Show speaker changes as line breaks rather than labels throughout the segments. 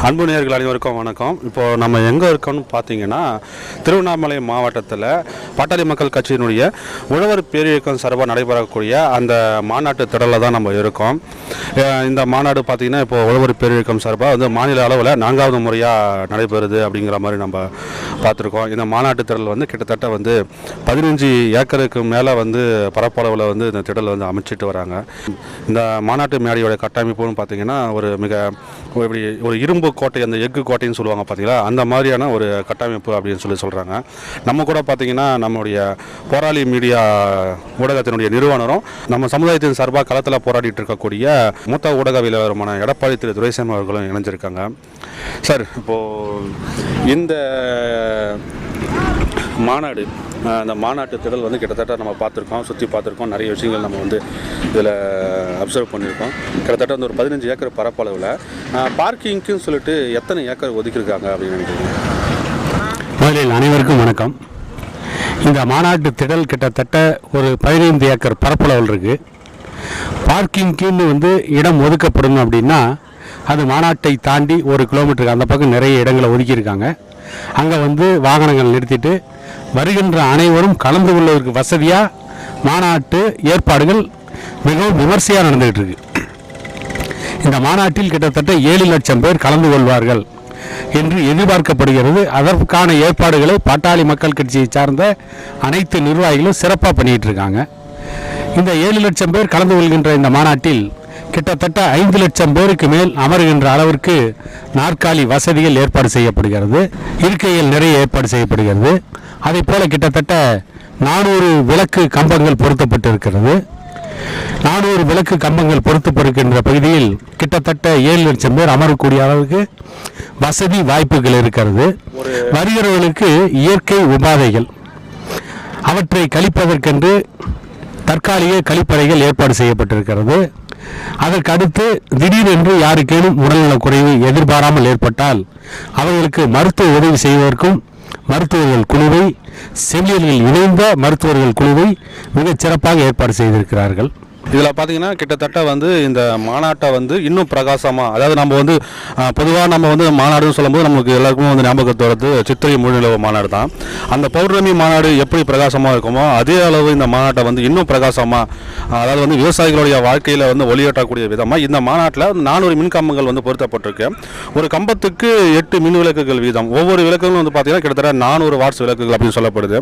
அன்பு நேயர்கள் அனைவருக்கும் வணக்கம். இப்போது நம்ம எங்கே இருக்கோம்னு பார்த்தீங்கன்னா, திருவண்ணாமலை மாவட்டத்தில் பாட்டாளி மக்கள் கட்சியினுடைய உழவர் பேரியக்கம் சார்பாக நடைபெறக்கூடிய அந்த மாநாட்டு திடலில் தான் நம்ம இருக்கோம். இந்த மாநாடு பார்த்திங்கன்னா இப்போது உழவர் பேரியக்கம் சார்பாக வந்து மாநில அளவில் 4வது முறையாக நடைபெறுது அப்படிங்கிற மாதிரி நம்ம பார்த்துருக்கோம். இந்த மாநாட்டு திடல் வந்து கிட்டத்தட்ட வந்து 15 ஏக்கருக்கு மேலே வந்து பரப்பளவில் வந்து இந்த திடல் வந்து அமைச்சிட்டு வராங்க. இந்த மாநாட்டு மேடையோட கட்டமைப்புன்னு பார்த்திங்கன்னா ஒரு இரும்பு கோட்டை, அந்த எஃகு கோட்டைன்னு சொல்லுவாங்க பார்த்தீங்களா, அந்த மாதிரியான ஒரு கட்டமைப்பு அப்படின்னு சொல்கிறாங்க. நம்ம கூட பார்த்திங்கன்னா நம்முடைய போராளி மீடியா ஊடகத்தினுடைய நிறுவனரும் நம்ம சமுதாயத்தின் சார்பாக களத்தில் போராடிட்டு இருக்கக்கூடிய மூத்த ஊடகவியலாளருமான எடப்பாடி திரு துரைசாமி அவர்களும் இணைஞ்சிருக்காங்க. சார், இப்போது இந்த மாநாடு, அந்த மாநாட்டு திடல் வந்து கிட்டத்தட்ட நம்ம பார்த்துருக்கோம், சுற்றி பார்த்துருக்கோம், நிறைய விஷயங்கள் நம்ம வந்து இதில் அப்சர்வ் பண்ணியிருக்கோம். கிட்டத்தட்ட வந்து ஒரு 15 ஏக்கர் பரப்பளவில் பார்க்கிங்க்குன்னு சொல்லிட்டு எத்தனை ஏக்கர் ஒதுக்கியிருக்காங்க அப்படின்னு நினைக்கிறீங்க?
முதலில் அனைவருக்கும் வணக்கம். இந்த மாநாட்டு திடல் கிட்டத்தட்ட ஒரு 15 ஏக்கர் பரப்பளவில் இருக்குது. பார்க்கிங்க்குன்னு வந்து இடம் ஒதுக்கப்படணும் அப்படின்னா அது மாநாட்டை தாண்டி 1 கிலோமீட்டருக்கு அந்த பக்கம் நிறைய இடங்களை ஒதுக்கியிருக்காங்க. அங்கே வந்து வாகனங்கள் நிறுத்திட்டு வருகின்ற அனைவரும் கலந்து கொள்வதற்கு வசதியாக மாநாட்டு ஏற்பாடுகள் மிகவும் விமர்சையாக நடந்துகிட்டு இருக்கு. இந்த மாநாட்டில் கிட்டத்தட்ட 7 லட்சம் பேர் கலந்து கொள்வார்கள் என்று எதிர்பார்க்கப்படுகிறது. அதற்கான ஏற்பாடுகளை பாட்டாளி மக்கள் கட்சியை சார்ந்த அனைத்து நிர்வாகிகளும் சிறப்பாக பண்ணிகிட்டு இருக்காங்க. இந்த 7 லட்சம் பேர் கலந்து கொள்கின்ற இந்த மாநாட்டில் கிட்டத்தட்ட 5 லட்சம் பேருக்கு மேல் அமருகின்ற அளவிற்கு நாற்காலி வசதிகள் ஏற்பாடு செய்யப்படுகிறது. இருக்கைகள் நிறைய ஏற்பாடு செய்யப்படுகிறது. அதே போல கிட்டத்தட்ட 400 விளக்கு கம்பங்கள் பொருத்தப்பட்டு இருக்கிறது. 400 விளக்கு கம்பங்கள் பொருத்தப்படுகின்ற பகுதியில் கிட்டத்தட்ட 7 லட்சம் பேர் அமரக்கூடிய அளவுக்கு வசதி வாய்ப்புகள் இருக்கிறது. வருகிறவர்களுக்கு இயற்கை உபாதைகள் அவற்றை கழிப்பதற்கென்று தற்காலிக கழிப்பறைகள் ஏற்பாடு செய்யப்பட்டிருக்கிறது. அதற்கு அடுத்து திடீரென்று யாருக்கேனும் உடல்நலக் குறைவு எதிர்பாராமல் ஏற்பட்டால் அவர்களுக்கு மருத்துவ உதவி செய்வதற்கும் மருத்துவர்கள் குழுவை, செவிலியர்கள் இணைந்த மருத்துவர்கள் குழுவை மிகச் சிறப்பாக ஏற்பாடு செய்திருக்கிறார்கள்.
இதில் பார்த்தீங்கன்னா கிட்டத்தட்ட வந்து இந்த மாநாட்டை வந்து இன்னும் பிரகாசமாக, அதாவது நம்ம வந்து பொதுவாக நம்ம வந்து மாநாடுன்னு சொல்லும்போது நமக்கு எல்லாருக்குமே வந்து ஞாபகத்து வரது சித்திரை முழுநிலவு மாநாடு தான். அந்த பௌர்ணமி மாநாடு எப்படி பிரகாசமாக இருக்குமோ அதே அளவு இந்த மாநாட்டை வந்து இன்னும் பிரகாசமாக, அதாவது வந்து விவசாயிகளுடைய வாழ்க்கையில் வந்து ஒளியேற்றக்கூடிய விதமாக இந்த மாநாட்டில் 400 மின்கம்பங்கள் வந்து பொருத்தப்பட்டிருக்கு. ஒரு கம்பத்துக்கு 8 மின் விளக்குகள் வீதம். ஒவ்வொரு விளக்குகளும் வந்து பார்த்தீங்கன்னா கிட்டத்தட்ட 400 வாட்ஸ் விளக்குகள் அப்படின்னு சொல்லப்படுது.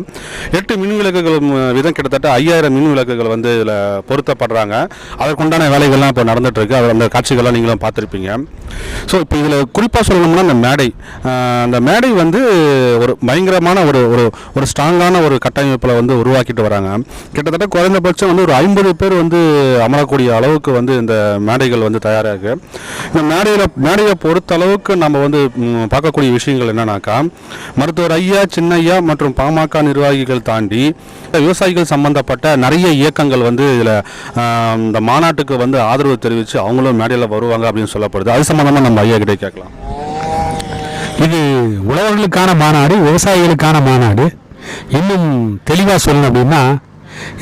8 மின் விளக்குகள் வீதம் கிட்டத்தட்ட 5000 மின் விளக்குகள் வந்து இதில் பொருத்தப்படுறாங்க. அதற்குண்டான வேலைகள்லாம் இப்போ நடந்துட்டு இருக்கு. அந்த காட்சிகள்லாம் நீங்களும் பார்த்துருப்பீங்க. ஸோ இப்போ இதில் குறிப்பாக சொல்லணும்னா அந்த மேடை வந்து ஒரு பயங்கரமான ஒரு ஸ்ட்ராங்கான ஒரு கட்டமைப்பில் வந்து உருவாக்கிட்டு வராங்க. கிட்டத்தட்ட குறைந்தபட்சம் வந்து ஒரு 50 பேர் வந்து அமரக்கூடிய அளவுக்கு வந்து இந்த மேடைகள் வந்து தயாராக இருக்கு. இந்த மேடையை பொறுத்த அளவுக்கு நம்ம வந்து பார்க்கக்கூடிய விஷயங்கள் என்னன்னாக்கா, மருத்துவர் ஐயா, சின்னையா மற்றும் பாமக நிர்வாகிகள் தாண்டி விவசாயிகள் சம்பந்தப்பட்ட நிறைய இயக்கங்கள் வந்து இதில் இந்த மாநாட்டுக்கு வந்து ஆதரவு தெரிவித்து அவங்களும் மேடையில் வருவாங்க அப்படின்னு சொல்லப்படுது. அது சம்பந்தமாக நம்ம ஐயா கிட்டே கேட்கலாம்.
இது உழவர்களுக்கான மாநாடு, விவசாயிகளுக்கான மாநாடு. இன்னும் தெளிவாக சொல்லணும் அப்படின்னா,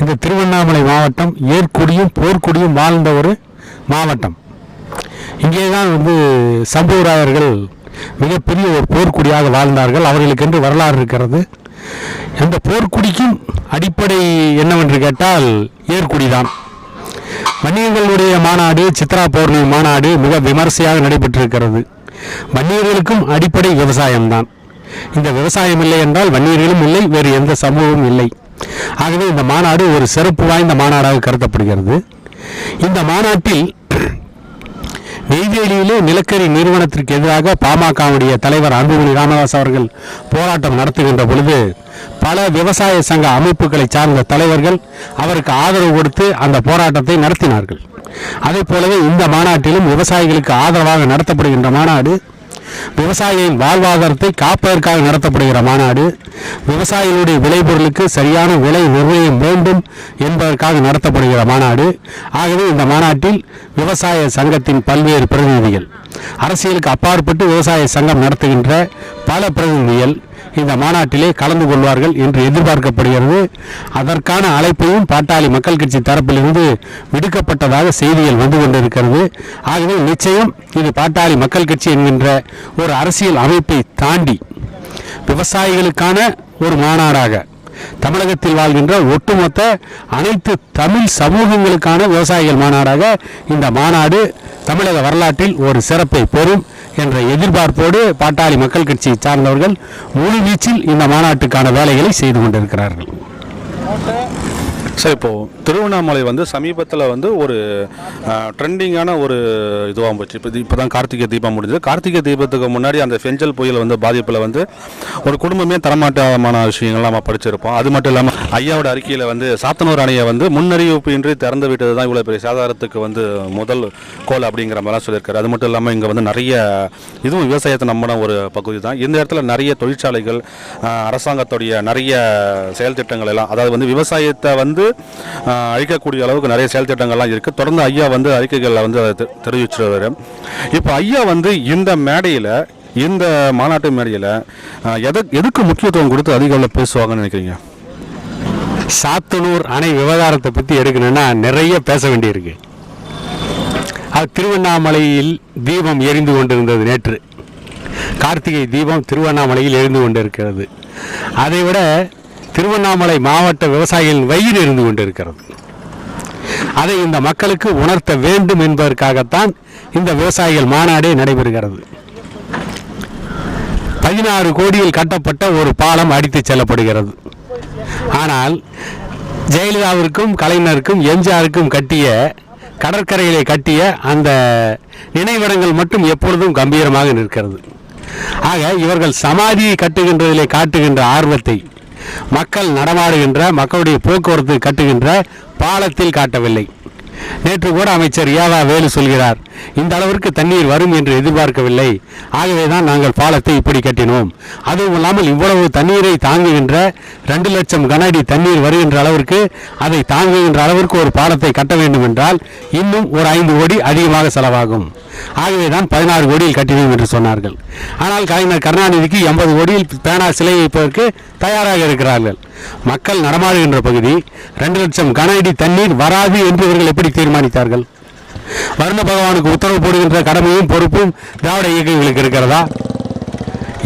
இந்த திருவண்ணாமலை மாவட்டம் ஏற்குடியும் போர்க்குடியும் வாழ்ந்த ஒரு மாவட்டம். இங்கே தான் வந்து சம்புவராயர்கள் மிகப்பெரிய ஒரு போர்க்குடியாக வாழ்ந்தார்கள். அவர்களுக்கென்று வரலாறு இருக்கிறது. அந்த போர்க்குடிக்கும் அடிப்படை என்னவென்று கேட்டால் ஏற்குடிதான். வன்னியர்களுடைய மாநாடு, சித்ரா பௌர்ணமி மாநாடு மிக விமர்சையாக நடைபெற்றிருக்கிறது. வன்னியர்களுக்கும் அடிப்படை விவசாயம்தான். இந்த விவசாயம் இல்லை என்றால் வன்னியர்களும் இல்லை, வேறு எந்த சமூகமும் இல்லை. ஆகவே இந்த மாநாடு ஒரு சிறப்பு வாய்ந்த மாநாடாக கருதப்படுகிறது. இந்த மாநாட்டில் நெய்வேலியிலே நிலக்கரி நிறுவனத்திற்கு எதிராக பாமகவுடைய தலைவர் அன்புமணி ராமதாஸ் அவர்கள் போராட்டம் நடத்துகின்ற பொழுது பல விவசாய சங்க அமைப்புகளை சார்ந்த தலைவர்கள் அவருக்கு ஆதரவு கொடுத்து அந்த போராட்டத்தை நடத்தினார்கள். அதே போலவே இந்த மாநாட்டிலும் விவசாயிகளுக்கு ஆதரவாக நடத்தப்படுகின்ற மாநாடு, விவசாயியின் வாழ்வாதாரத்தை காப்பதற்காக நடத்தப்படுகிற மாநாடு, விவசாயிகளுடைய விளைபொருளுக்கு சரியான விலை நிர்ணயம் வேண்டும் என்பதற்காக நடத்தப்படுகிற மாநாடு. ஆகவே இந்த மாநாட்டில் விவசாய சங்கத்தின் பல்வேறு பிரதிநிதிகள், அரசியலுக்கு அப்பாற்பட்டு விவசாய சங்கம் நடத்துகின்ற பல பிரதிநிதிகள், இந்த மாநாட்டிலே கலந்து கொள்வார்கள் என்று எதிர்பார்க்கப்படுகிறது. அதற்கான அழைப்பையும் பாட்டாளி மக்கள் கட்சி தரப்பிலிருந்து விடுக்கப்பட்டதாக செய்திகள் வந்து கொண்டிருக்கிறது. ஆகவே நிச்சயம் இது பாட்டாளி மக்கள் கட்சி என்கின்ற ஒரு அரசியல் அமைப்பை தாண்டி விவசாயிகளுக்கான ஒரு மாநாடாக, தமிழகத்தில் வாழ்கின்ற ஒட்டுமொத்த அனைத்து தமிழ் சமூகங்களுக்கான விவசாயிகள் மாநாடாக இந்த மாநாடு தமிழக வரலாற்றில் ஒரு சிறப்பை பெறும் என்ற எதிர்பார்ப்போடு பாட்டாளி மக்கள் கட்சியை சார்ந்தவர்கள் முழு வீச்சில் இந்த மாநாட்டுக்கான வேலைகளை செய்து கொண்டிருக்கிறார்கள்.
சார், இப்போது திருவண்ணாமலை வந்து சமீபத்தில் வந்து ஒரு ட்ரெண்டிங்கான ஒரு இதுவாக போச்சு. இப்போ தான் கார்த்திகை தீபம் முடிஞ்சது. கார்த்திகை தீபத்துக்கு முன்னாடி அந்த ஃபெஞ்சல் புயல் வந்து பாதிப்பில் வந்து ஒரு குடும்பமே தரமாட்டமான விஷயங்கள்லாம் நம்ம படிச்சிருப்போம். அது மட்டும் இல்லாமல் ஐயாவோட அறிக்கையில் வந்து சாத்தனூர் அணையை வந்து முன்னறிவிப்பு இன்றி திறந்து விட்டது தான் இவ்வளோ பெரிய சாதாரத்துக்கு வந்து முதல் கோல் அப்படிங்கிற மாதிரிலாம் சொல்லியிருக்காரு. அது மட்டும் இல்லாமல் இங்கே வந்து நிறைய இதுவும் விவசாயத்தை நம்பின ஒரு பகுதி தான். இந்த இடத்துல நிறைய தொழிற்சாலைகள், அரசாங்கத்துடைய நிறைய செயல் திட்டங்கள் எல்லாம், அதாவது வந்து விவசாயத்தை வந்து அழிக்கக்கூடிய அளவுக்கு நிறைய செயல் திட்டங்கள்லாம் இருக்குது. தொடர்ந்து ஐயா வந்து அறிக்கைகளில் வந்து தெரிவிச்சிருவார். இப்போ ஐயா வந்து இந்த மேடையில், இந்த மாநாட்டு மேடையில் எதுக்கு முக்கியத்துவம் கொடுத்து அதிக பேசுவாங்கன்னு நினைக்கிறீங்க?
சாத்தனூர் அணை விவகாரத்தை பற்றி எடுக்கணும்னா நிறைய பேச வேண்டியிருக்கு. அது திருவண்ணாமலையில் தீபம் எரிந்து கொண்டிருந்தது. நேற்று கார்த்திகை தீபம் திருவண்ணாமலையில் எரிந்து கொண்டிருக்கிறது. அதைவிட திருவண்ணாமலை மாவட்ட விவசாயிகளின் வயிறு இருந்து கொண்டிருக்கிறது. அதை இந்த மக்களுக்கு உணர்த்த வேண்டும் என்பதற்காகத்தான் இந்த விவசாயிகள் மாநாடே நடைபெறுகிறது. 16 கோடியில் கட்டப்பட்ட ஒரு பாலம் அடித்து செல்லப்படுகிறது. ஆனால் ஜெயலலிதாவிற்கும் கலைஞருக்கும் எம்ஜிஆருக்கும் கட்டிய, கடற்கரையிலே கட்டிய அந்த நினைவிடங்கள் மட்டும் எப்பொழுதும் கம்பீரமாக நிற்கிறது. ஆக இவர்கள் சமாதியை கட்டுகின்றதிலே காட்டுகின்ற ஆர்வத்தை மக்கள் நடமாடுகின்ற, மக்களுடைய போக்குவரத்து கட்டுகின்ற பாலத்தில் காட்டவில்லை. நேற்று கூட அமைச்சர் ஏவா வேலு சொல்கிறார், இந்த அளவிற்கு தண்ணீர் வரும் என்று எதிர்பார்க்கவில்லை, ஆகவே தான் நாங்கள் பாலத்தை இப்படி கட்டினோம். அதுவும் இல்லாமல் இவ்வளவு தண்ணீரை தாங்குகின்ற 2 லட்சம் கன அடி தண்ணீர் வருகின்ற அளவிற்கு, அதை தாங்குகின்ற அளவிற்கு ஒரு பாலத்தை கட்ட வேண்டும் என்றால் இன்னும் ஒரு 5 கோடி அதிகமாக செலவாகும். ஆகவே தான் 16 கோடியில் கட்டினோம் என்று சொன்னார்கள். ஆனால் கலைஞர் கருணாநிதிக்கு 80 கோடியில் பேனா சிலை வைப்பதற்கு தயாராக இருக்கிறார்கள். மக்கள் நடமாடுகின்ற பகுதி, 2 லட்சம் கன அடி தண்ணீர் வராது என்று இவர்கள் எப்படி தீர்மானித்தார்கள்? வருண பகவானுக்கு உத்தரவு போடுகின்ற கடமையும் பொறுப்பும் திராவிட இயக்கங்களுக்கு இருக்கிறதா?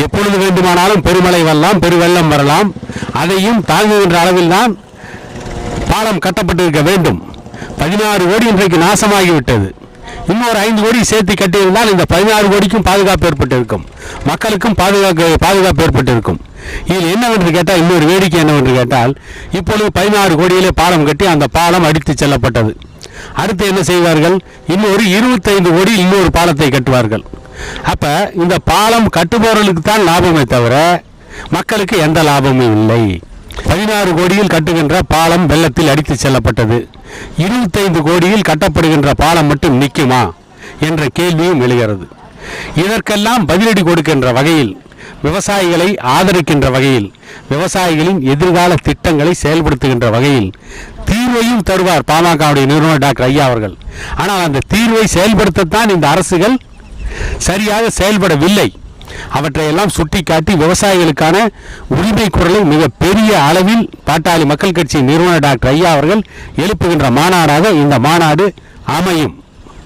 எப்பொழுது வேண்டுமானாலும் பெருமழை வரலாம், பெருவெள்ளம் வரலாம், அதையும் தாங்குகின்ற அளவில் தான் பாலம் கட்டப்பட்டிருக்க வேண்டும். 16 கோடி இன்றைக்கு நாசமாகிவிட்டது. இன்னொரு 5 கோடி சேர்த்து கட்டியிருந்தால் இந்த 16 கோடிக்கும் பாதுகாப்பு ஏற்பட்டிருக்கும், மக்களுக்கும் பாதுகாப்பு ஏற்பட்டிருக்கும். இதில் என்னவென்று கேட்டால், இன்னொரு வேடிக்கை என்னவென்று கேட்டால், இப்பொழுது 16 கோடியிலே பாலம் கட்டி அந்த பாலம் அடித்து செல்லப்பட்டது. அடுத்து என்ன செய்வார்கள்? இன்னொரு 25 கோடி இன்னொரு பாலத்தை கட்டுவார்கள். அப்ப இந்த பாலம் கட்டுபவர்களுக்கு தான் லாபமே தவிர மக்களுக்கு எந்த லாபமும் இல்லை. 16 கோடியில் கட்டுகின்ற பாலம் வெள்ளத்தில் அடித்து செல்லப்பட்டது. 25 கோடியில் கட்டப்படுகின்ற பாலம் மட்டும் நிற்குமா என்ற கேள்வியும் எழுகிறது. இதற்கெல்லாம் பதிலடி கொடுக்கின்ற வகையில், விவசாயிகளை ஆதரிக்கின்ற வகையில், விவசாயிகளின் எதிர்கால திட்டங்களை செயல்படுத்துகின்ற வகையில் தீர்வையும் தருவார் பாமகவுடைய நிறுவனர் டாக்டர் ஐயா அவர்கள். ஆனால் அந்த தீர்வை செயல்படுத்தத்தான் இந்த அரசுகள் சரியாக செயல்படவில்லை. அவற்றையெல்லாம் சுட்டிக்காட்டி விவசாயிகளுக்கான உரிமை குரலை மிக பெரிய அளவில் பாட்டாளி மக்கள் கட்சி நிறுவனர் டாக்டர் ஐயா அவர்கள் எழுப்புகின்ற மாநாடாக இந்த மாநாடு அமையும்.